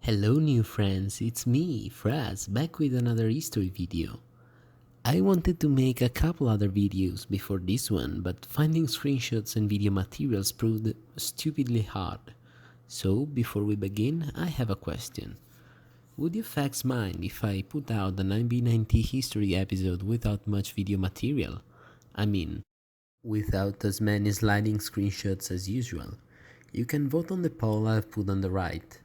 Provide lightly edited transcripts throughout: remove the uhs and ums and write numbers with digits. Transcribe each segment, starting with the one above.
Hello new friends, it's me, FlaShBaK, back with another history video. I wanted to make a couple other videos before this one, but finding screenshots and video materials proved stupidly hard. So, before we begin, I have a question. Would you fax mind if I put out the 9b90 history episode without much video material? I mean, without as many sliding screenshots as usual. You can vote on the poll I've put on the right.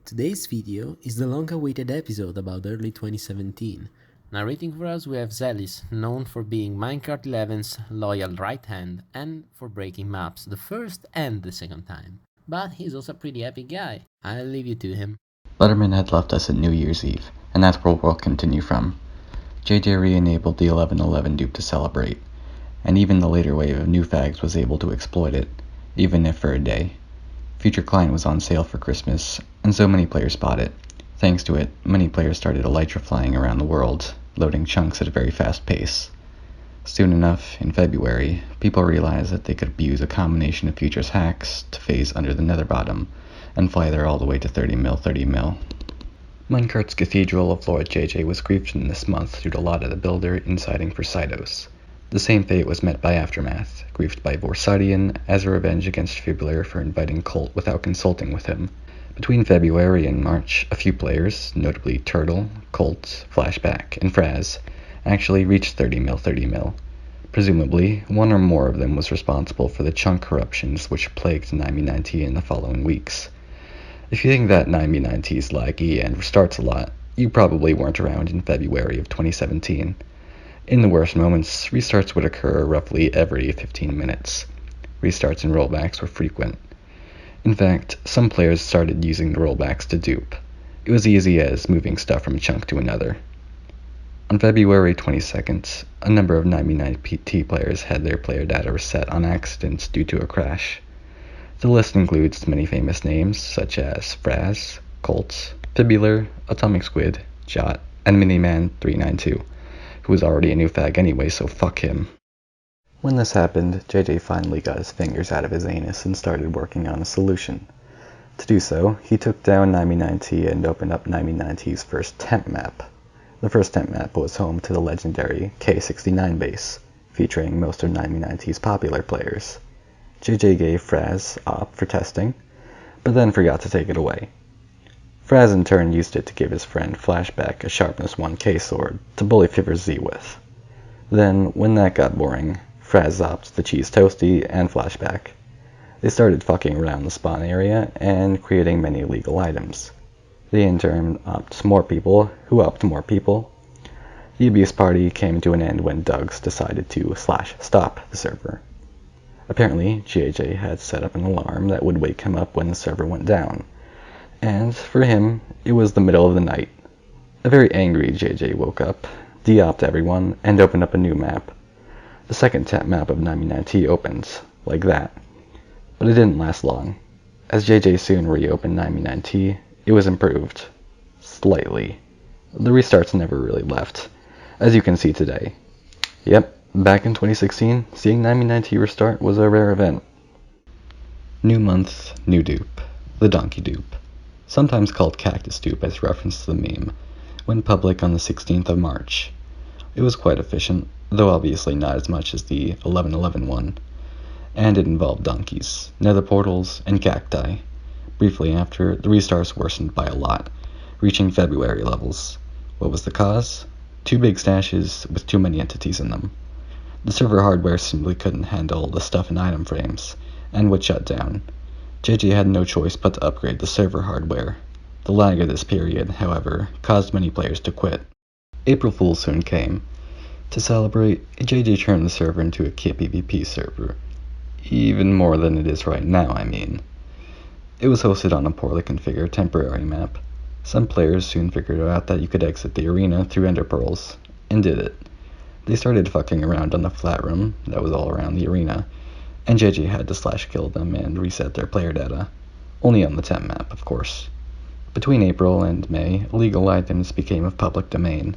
Today's video is the long-awaited episode about early 2017. Narrating for us we have Zelice, known for being Minecraft 11's loyal right hand and for breaking maps the first and the second time. But he's also a pretty epic guy. I'll leave you to him. Letterman had left us at New Year's Eve, and that's where we'll continue from. JJ re-enabled the 1111 dupe to celebrate, and even the later wave of new fags was able to exploit it, even if for a day. Future Client was on sale for Christmas, and so many players bought it. Thanks to it, many players started elytra flying around the world, loading chunks at a very fast pace. Soon enough, in February, people realized that they could abuse a combination of Future's hacks to phase under the nether bottom, and fly there all the way to 30 mil. Minecart's Cathedral of Lord JJ was griefed in this month due to Lotta the Builder inciting for Cytos. The same fate was met by Aftermath, griefed by Vorsadian as a revenge against Fibular for inviting Colt without consulting with him. Between February and March, a few players, notably Turtle, Colt, FlaShBaK, and Fraz, actually reached 30 mil. Presumably, one or more of them was responsible for the chunk corruptions which plagued 9b90 in the following weeks. If you think that 9b90 is laggy and restarts a lot, you probably weren't around in February of 2017. In the worst moments, restarts would occur roughly every 15 minutes. Restarts and rollbacks were frequent. In fact, some players started using the rollbacks to dupe. It was easy as moving stuff from a chunk to another. On February 22nd, a number of 9b90 players had their player data reset on accident due to a crash. The list includes many famous names such as Fraz, Colt, Fibular, Atomic Squid, Jot, and Miniman392. Who was already a new fag anyway, so fuck him. When this happened, JJ finally got his fingers out of his anus and started working on a solution. To do so, he took down 9b90 and opened up 9b90's first temp map. The first temp map was home to the legendary K69 base, featuring most of 9b90's popular players. JJ gave Fraz op for testing, but then forgot to take it away. Fraz in turn used it to give his friend FlaShBaK a sharpness 1k sword to bully FiverZ with. Then, when that got boring, Fraz opted the cheese toasty and FlaShBaK. They started fucking around the spawn area and creating many illegal items. They in turn opted more people, who upped more people. The abuse party came to an end when Dugs decided to /stop the server. Apparently, JJ had set up an alarm that would wake him up when the server went down. And, for him, it was the middle of the night. A very angry JJ woke up, de-opped everyone, and opened up a new map. The second temp map of 9b90 opened, like that. But it didn't last long. As JJ soon reopened 9b90, it was improved. Slightly. The restarts never really left, as you can see today. Yep, back in 2016, seeing 9b90 restart was a rare event. New month, new dupe. The donkey dupe. Sometimes called Cactus Dupe as reference to the meme, went public on the 16th of March. It was quite efficient, though obviously not as much as the 1111 one, and it involved donkeys, nether portals, and cacti. Briefly after, the restarts worsened by a lot, reaching February levels. What was the cause? Too big stashes with too many entities in them. The server hardware simply couldn't handle the stuff in item frames, and would shut down. JJ had no choice but to upgrade the server hardware. The lag of this period, however, caused many players to quit. April Fool soon came. To celebrate, JJ turned the server into a Kit PvP server. Even more than it is right now, I mean. It was hosted on a poorly configured temporary map. Some players soon figured out that you could exit the arena through ender pearls, and did it. They started fucking around on the flat room that was all around the arena, and JJ had to /kill them and reset their player data. Only on the temp map, of course. Between April and May, illegal items became of public domain.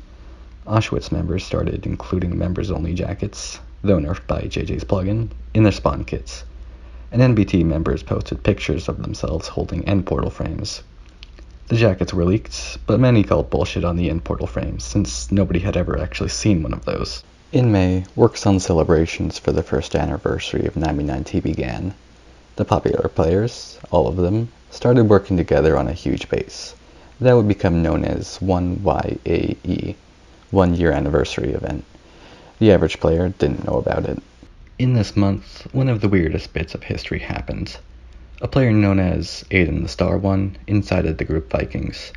Auschwitz members started including members-only jackets, though nerfed by JJ's plugin, in their spawn kits. And NBT members posted pictures of themselves holding end portal frames. The jackets were leaked, but many called bullshit on the in-portal frames, since nobody had ever actually seen one of those. In May, works on celebrations for the first anniversary of 99T began. The popular players, all of them, started working together on a huge base that would become known as 1YAE, 1 year anniversary event. The average player didn't know about it. In this month, one of the weirdest bits of history happened. A player known as Aiden the Star One incited the group Vikings.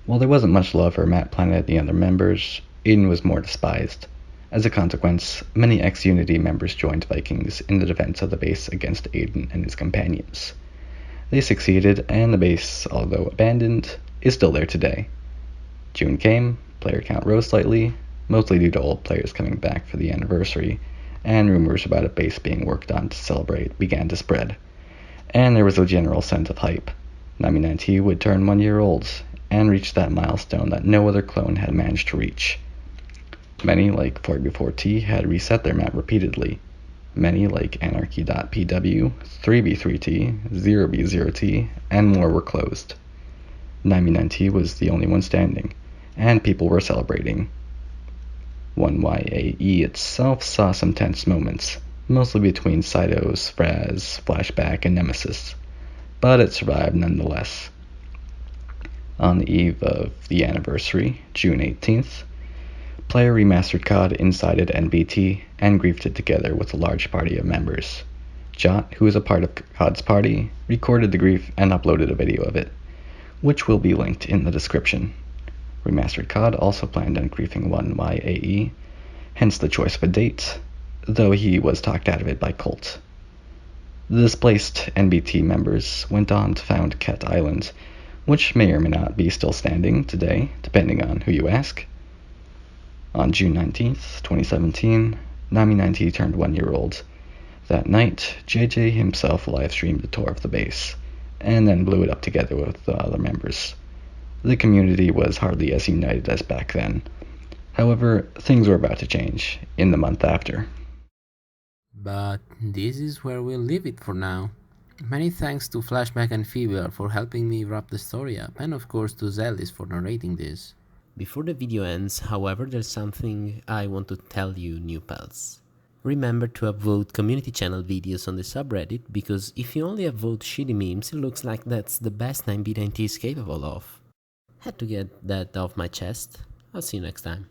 While there wasn't much love for Matt Planet and the other members, Aiden was more despised. As a consequence, many ex-Unity members joined Vikings in the defense of the base against Aiden and his companions. They succeeded, and the base, although abandoned, is still there today. June came, player count rose slightly, mostly due to old players coming back for the anniversary, and rumors about a base being worked on to celebrate began to spread. And there was a general sense of hype. 99T would turn 1 year old, and reach that milestone that no other clone had managed to reach. Many, like 4x4T, had reset their map repeatedly. Many, like Anarchy.pw, 3b3t, 0b0t, and more were closed. 99T was the only one standing, and people were celebrating. 1YAE itself saw some tense moments, mostly between Cytos, Fraz, FlaShBaK, and Nemesis, but it survived nonetheless. On the eve of the anniversary, June 18th, player remastered COD incited NBT and griefed it together with a large party of members. Jot, who is a part of COD's party, recorded the grief and uploaded a video of it, which will be linked in the description. Remastered COD also planned on griefing 1YAE, hence the choice of a date, though he was talked out of it by Colt. The displaced NBT members went on to found Ket Island, which may or may not be still standing today, depending on who you ask. On June 19th, 2017, 99T turned 1 year old. That night, JJ himself live-streamed the tour of the base, and then blew it up together with the other members. The community was hardly as united as back then. However, things were about to change in the month after. But this is where we'll leave it for now. Many thanks to FlaShBaK and FiverZ for helping me wrap the story up, and of course to Zelice for narrating this. Before the video ends, however, there's something I want to tell you, new pals. Remember to upvote community channel videos on the subreddit, because if you only upvote shitty memes, it looks like that's the best 9b90 is capable of. Had to get that off my chest. I'll see you next time.